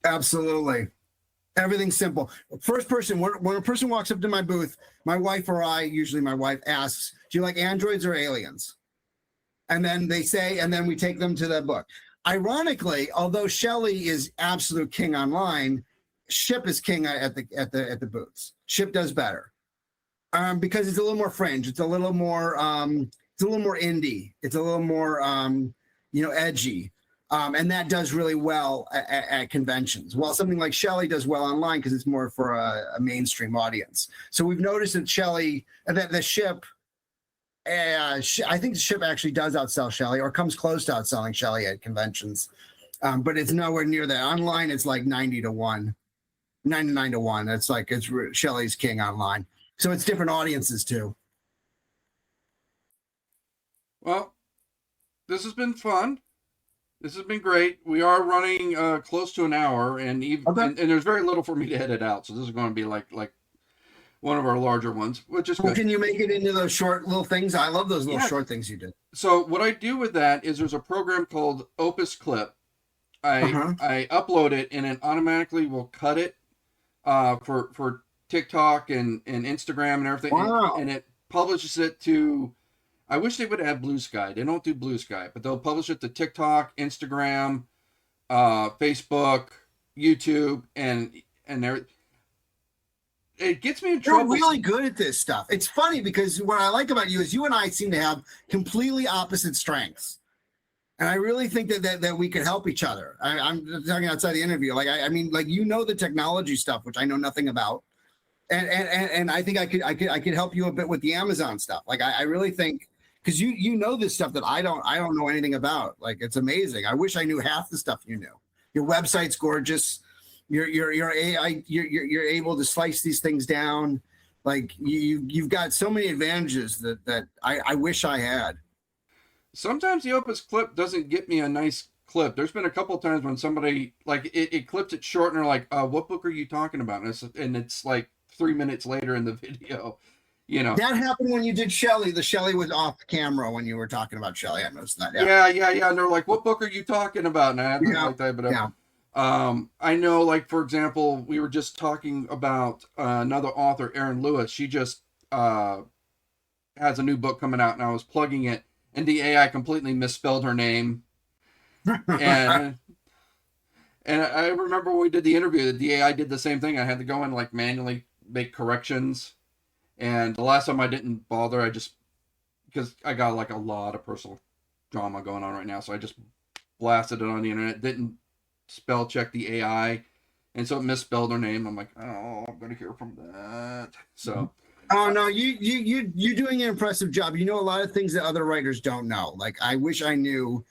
absolutely everything's simple. First person, when a person walks up to my booth, my wife or I, usually my wife, asks, "Do you like androids or aliens?" And then they say, and then we take them to that book. Ironically, although Shelli is absolute king online, Ship is king at the booths. Ship does better. Because it's a little more fringe. It's a little more indie. It's a little more edgy. And that does really well at conventions. While something like Shelli does well online because it's more for a mainstream audience. So we've noticed that Shelli, that the Ship, I think the Ship actually does outsell Shelli or comes close to outselling Shelli at conventions. But it's nowhere near that. Online, it's like 99 to 1. It's like it's Shelli's king online. So it's different audiences too. Well, this has been fun. This has been great. We are running close to an hour, and there's very little for me to edit out. So this is going to be like one of our larger ones, which is good. Can you make it into those short little things? I love those little short things you did. So what I do with that is there's a program called Opus Clip. I upload it, and it automatically will cut it for TikTok and Instagram and everything. Wow. And it publishes it to, I wish they would have Blue Sky. They don't do Blue Sky, but they'll publish it to TikTok, Instagram, Facebook, YouTube, and it gets me in trouble. You're really good at this stuff. It's funny because what I like about you is you and I seem to have completely opposite strengths. And I really think that we could help each other. I'm talking outside the interview. I mean, the technology stuff, which I know nothing about. And I think I could help you a bit with the Amazon stuff. I really think, because you know this stuff that I don't know anything about. It's amazing. I wish I knew half the stuff you knew. Your website's gorgeous. You're able to slice these things down. You've got so many advantages that I wish I had. Sometimes the Opus Clip doesn't get me a nice clip. There's been a couple of times when somebody it clipped it short and they're like, what book are you talking about? And it's like 3 minutes later in the video, That happened when you did Shelli. The Shelli was off camera when you were talking about Shelli. I noticed that. Yeah. And they're like, what book are you talking about? And I had like that, but I know, for example, we were just talking about another author, Erin Lewis. She just has a new book coming out, and I was plugging it, and the AI completely misspelled her name. And I remember when we did the interview, the AI did the same thing. I had to go in manually make corrections. And the last time I didn't bother, because I got a lot of personal drama going on right now. So I just blasted it on the internet, didn't spell check the AI. And so it misspelled her name. I'm like, oh, I'm going to hear from that. So. Oh no, you're doing an impressive job. You know a lot of things that other writers don't know. I wish I knew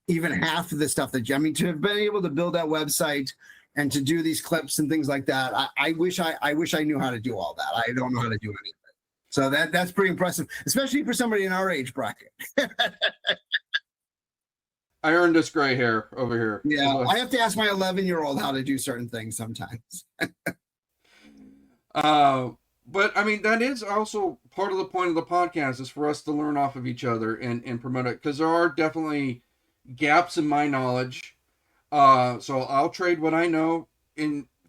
even half of the stuff to have been able to build that website and to do these clips and things like that. I wish I knew how to do all that. I don't know how to do anything. So that's pretty impressive, especially for somebody in our age bracket. I earned this gray hair over here. Yeah, I have to ask my 11-year-old how to do certain things sometimes. But I mean, that is also part of the point of the podcast, is for us to learn off of each other and promote it, because there are definitely gaps in my knowledge. So I'll trade what I know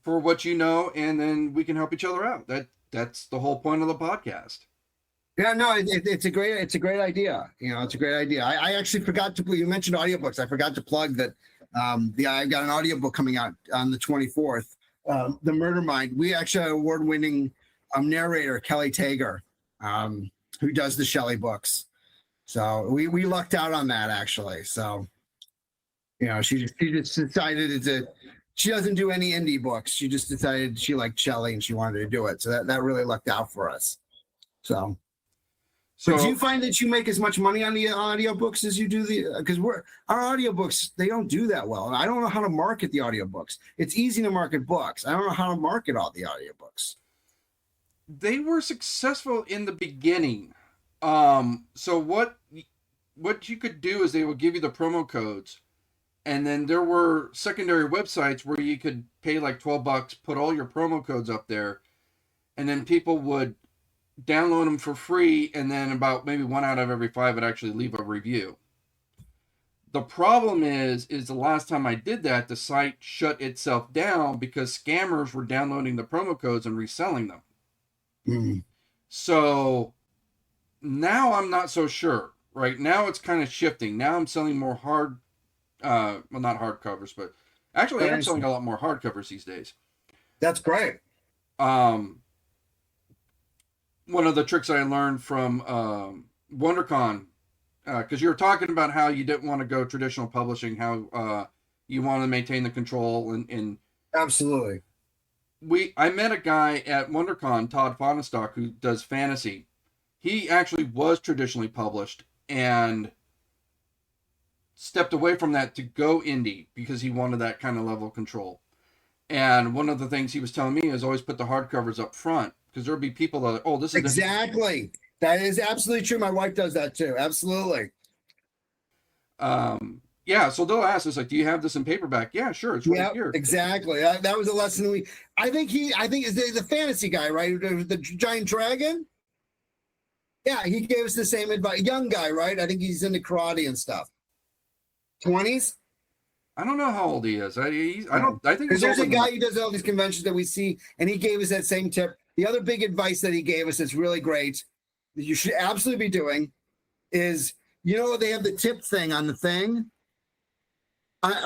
for what you know, and then we can help each other out. That's the whole point of the podcast. Yeah, no, it's a great idea. It's a great idea. I actually forgot to. You mentioned audiobooks. I forgot to plug that. I've got an audiobook coming out on the 24th. The Murder Mind. We actually had award-winning narrator Kelly Tager, who does the Shelli books. So we lucked out on that, actually. So she just decided she doesn't do any indie books. She just decided she liked Shelli and she wanted to do it. So that really lucked out for us. So do you find that you make as much money on the audiobooks as you do because our audiobooks, they don't do that well. And I don't know how to market the audiobooks. It's easy to market books. I don't know how to market all the audiobooks. They were successful in the beginning. So what you could do is they would give you the promo codes, and then there were secondary websites where you could pay $12, put all your promo codes up there, and then people would download them for free, and then about maybe 1 out of every 5 would actually leave a review. The problem is the last time I did that, the site shut itself down because scammers were downloading the promo codes and reselling them. Mm. So now I'm not so sure. Right now it's kind of shifting. Now I'm selling more not hardcovers, but actually I am selling a lot more hardcovers these days. That's great. Um, one of the tricks I learned from WonderCon, because you were talking about how you didn't want to go traditional publishing, how you want to maintain the control, and Absolutely. I met a guy at WonderCon, Todd Fonestock, who does fantasy. He actually was traditionally published and stepped away from that to go indie because he wanted that kind of level of control. And one of the things he was telling me is always put the hardcovers up front, because there'll be people that are, oh, this is Exactly. That is absolutely true. My wife does that too. Absolutely. yeah. So they'll ask us like, do you have this in paperback? Yeah, sure, it's right Yeah, here. exactly. That was a lesson I think is the fantasy guy, right? The giant dragon. Yeah, he gave us the same advice. Young guy, right? I think he's into karate and stuff. 20s. I don't know how old he is. I don't. I think Because he's there's older a than guy who does all these conventions that we see, and he gave us that same tip. The other big advice that he gave us that's really great, that you should absolutely be doing, is they have the tip thing on the thing.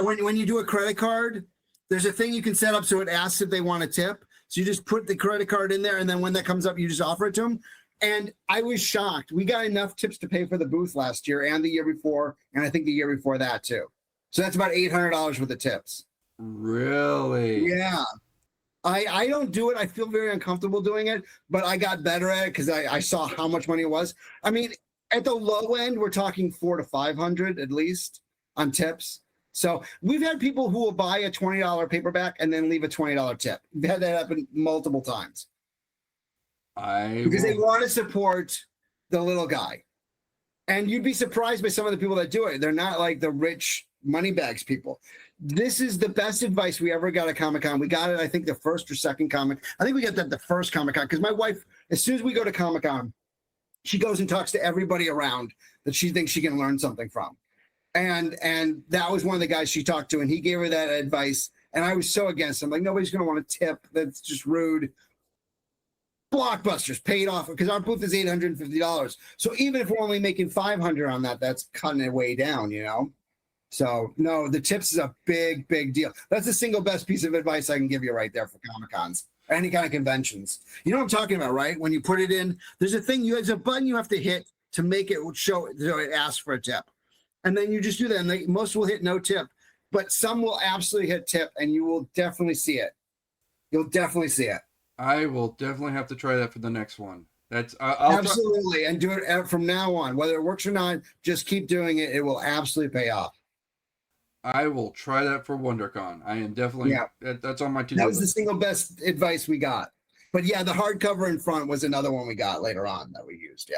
When you do a credit card, there's a thing you can set up so it asks if they want a tip. So you just put the credit card in there, and then when that comes up, you just offer it to them. And I was shocked. We got enough tips to pay for the booth last year and the year before, and I think the year before that too. So that's about $800 worth of tips. Really? Yeah. I don't do it. I feel very uncomfortable doing it, but I got better at it because I saw how much money it was. I mean, at the low end, we're talking 400 to 500 at least on tips. So we've had people who will buy a $20 paperback and then leave a $20 tip. We've had that happen multiple times because they want to support the little guy. And you'd be surprised by some of the people that do it. They're not like the rich money bags people. This is the best advice we ever got at Comic-Con. We got it, I think, the first or second comic. I think we got that the first Comic-Con because my wife, as soon as we go to Comic-Con, she goes and talks to everybody around that she thinks she can learn something from. And that was one of the guys she talked to, and he gave her that advice. And I was so against him. Like, nobody's going to want to tip. That's just rude. Blockbusters paid off because our booth is $850. So even if we're only making $500 on that, that's cutting it way down, So no, the tips is a big, big deal. That's the single best piece of advice I can give you right there for Comic-Cons or any kind of conventions. You know what I'm talking about, right? When you put it in, there's there's a button you have to hit to make it show so it asks for a tip. And then you just do that. And most will hit no tip, but some will absolutely hit tip, and you will definitely see it. You'll definitely see it. I will definitely have to try that for the next one. That's absolutely, and do it from now on. Whether it works or not, just keep doing it. It will absolutely pay off. I will try that for WonderCon. I am definitely that's on my to-do list. That was the single best advice we got. But yeah, the hardcover in front was another one we got later on that we used. Yeah.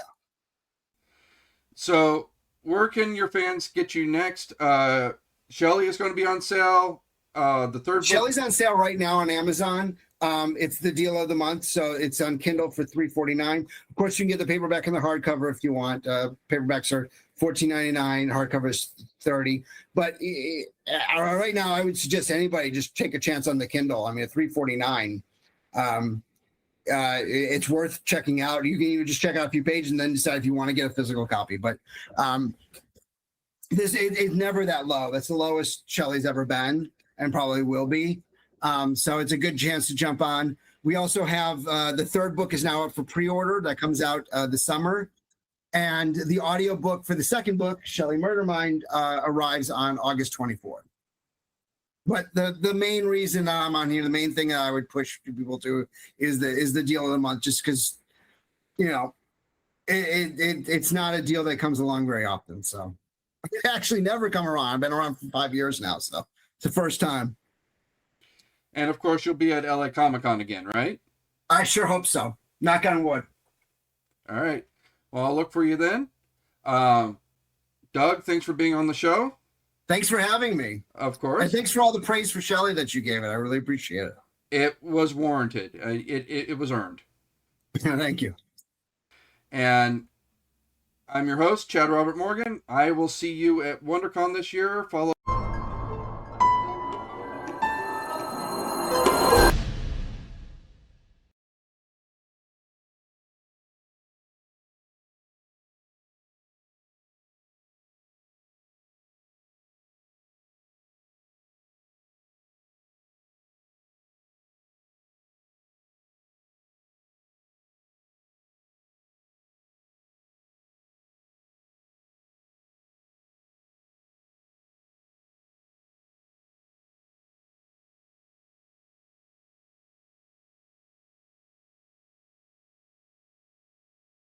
So where can your fans get you next? Shelli is going to be on sale. The third Shelli's on sale right now on Amazon. It's the deal of the month, so it's on Kindle for $3.49. Of course, you can get the paperback and the hardcover if you want. Paperbacks are $14.99, hardcover is $30. But right now, I would suggest anybody just take a chance on the Kindle. I mean, at $3.49, it's worth checking out. You can even just check out a few pages and then decide if you want to get a physical copy. But it's never that low. That's the lowest Shelli's ever been and probably will be. So it's a good chance to jump on. We also have the third book is now up for pre-order. That comes out this summer. And the audiobook for the second book, Shelli Murdermind, arrives on August 24th. But the main reason I'm on here, the main thing that I would push people to is the deal of the month, just because, it's not a deal that comes along very often. So it actually never come around. I've been around for 5 years now, so it's the first time. And of course, you'll be at LA Comic-Con again, right? I sure hope so. Knock on wood. All right. Well, I'll look for you then. Doug, thanks for being on the show. Thanks for having me. Of course. And thanks for all the praise for Shelli that you gave it. I really appreciate it. It was warranted. It was earned. Thank you. And I'm your host, Chad Robert Morgan. I will see you at WonderCon this year. Follow